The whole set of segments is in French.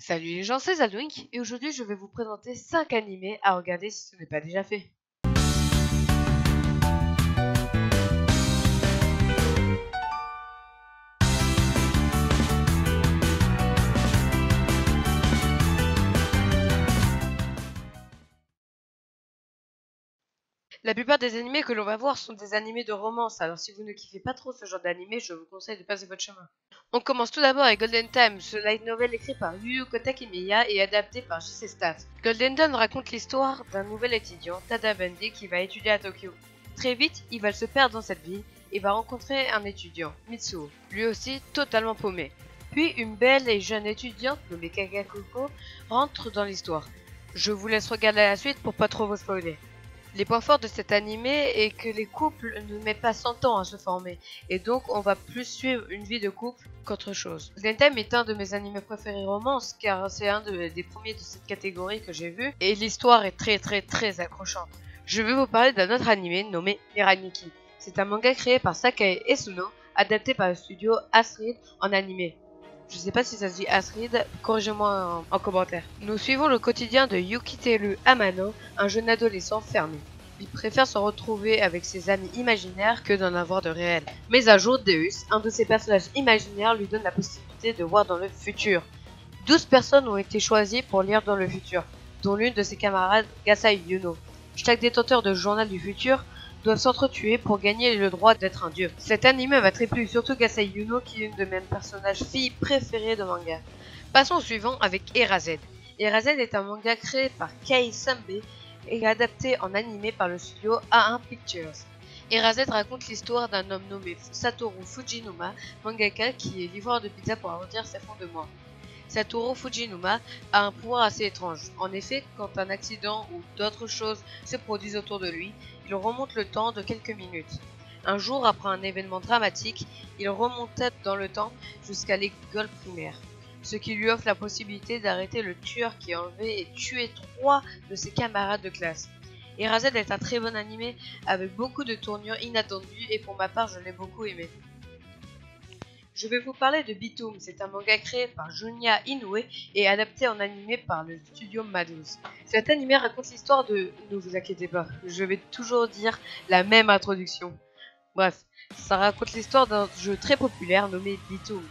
Salut les gens, c'est Zadwink et aujourd'hui je vais vous présenter 5 animés à regarder si ce n'est pas déjà fait. La plupart des animés que l'on va voir sont des animés de romance, alors si vous ne kiffez pas trop ce genre d'animé, je vous conseille de passer votre chemin. On commence tout d'abord avec Golden Time, ce light novel écrit par Yu Yu Kotakimiya et adapté par JC Staff. Golden Dawn raconte l'histoire d'un nouvel étudiant, Tada Bundy, qui va étudier à Tokyo. Très vite, il va se perdre dans cette ville et va rencontrer un étudiant, Mitsuo, lui aussi totalement paumé. Puis une belle et jeune étudiante nommée Kagakoko rentre dans l'histoire. Je vous laisse regarder la suite pour pas trop vous spoiler. Les points forts de cet animé est que les couples ne mettent pas 100 ans à se former, et donc on va plus suivre une vie de couple qu'autre chose. Golden Time est un de mes animés préférés romance, car c'est un des premiers de cette catégorie que j'ai vu, et l'histoire est très accrochante. Je vais vous parler d'un autre animé nommé Miraniki. C'est un manga créé par Sakae Esuno, adapté par le studio Astrid en animé. Je sais pas si ça se dit Astrid, corrigez-moi en commentaire. Nous suivons le quotidien de Yukiteru Amano, un jeune adolescent fermé. Il préfère se retrouver avec ses amis imaginaires que d'en avoir de réels. Mais un jour, Deus, un de ses personnages imaginaires, lui donne la possibilité de voir dans le futur. 12 personnes ont été choisies pour lire dans le futur, dont l'une de ses camarades, Gasai Yuno. Chaque détenteur de journal du futur doivent s'entretuer pour gagner le droit d'être un dieu. Cet anime m'a très plu, surtout Gasai Yuno qui est une de mes personnages filles préférées de manga. Passons au suivant avec Erazed. Erazed est un manga créé par Kei Sambe et adapté en animé par le studio A1 Pictures. Erazed raconte l'histoire d'un homme nommé Satoru Fujinuma, mangaka qui est livreur de pizza pour arrondir ses fonds de mois. Satoru Fujinuma a un pouvoir assez étrange. En effet, quand un accident ou d'autres choses se produisent autour de lui, il remonte le temps de quelques minutes. Un jour, après un événement dramatique, il remonta dans le temps jusqu'à l'école primaire, ce qui lui offre la possibilité d'arrêter le tueur qui a enlevé et tué 3 de ses camarades de classe. Erazed est un très bon animé avec beaucoup de tournures inattendues et pour ma part, je l'ai beaucoup aimé. Je vais vous parler de Bitoom, c'est un manga créé par Junya Inoue et adapté en animé par le studio Madhouse. Cet animé raconte l'histoire de... Ne vous inquiétez pas, je vais toujours dire la même introduction. Bref, ça raconte l'histoire d'un jeu très populaire nommé Bitoom.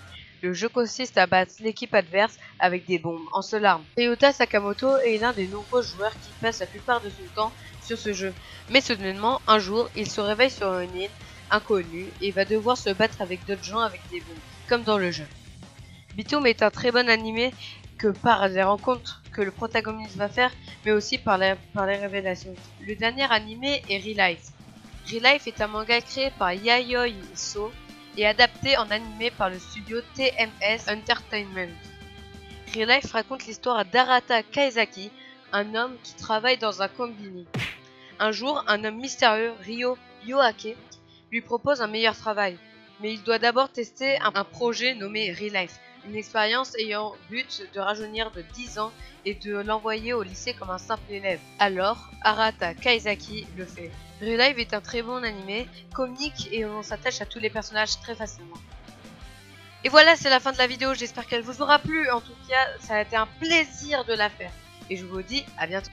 Le jeu consiste à battre l'équipe adverse avec des bombes en seule arme. Ryota Sakamoto est l'un des nombreux joueurs qui passent la plupart de son temps sur ce jeu. Mais soudainement, un jour, il se réveille sur une île inconnu et va devoir se battre avec d'autres gens avec des bombes, comme dans le jeu. Bitoom est un très bon animé que par les rencontres que le protagoniste va faire, mais aussi par les révélations. Le dernier animé est Relife. Relife est un manga créé par Yayoi So et adapté en animé par le studio TMS Entertainment. Relife raconte l'histoire d'Arata Kaizaki, un homme qui travaille dans un combini. Un jour, un homme mystérieux, Ryo Yoake, lui propose un meilleur travail, mais il doit d'abord tester un projet nommé Relife, une expérience ayant but de rajeunir de 10 ans et de l'envoyer au lycée comme un simple élève. Alors, Arata Kaizaki le fait. Relife est un très bon animé, comique et on s'attache à tous les personnages très facilement. Et voilà, c'est la fin de la vidéo, j'espère qu'elle vous aura plu. En tout cas, ça a été un plaisir de la faire. Et je vous dis à bientôt.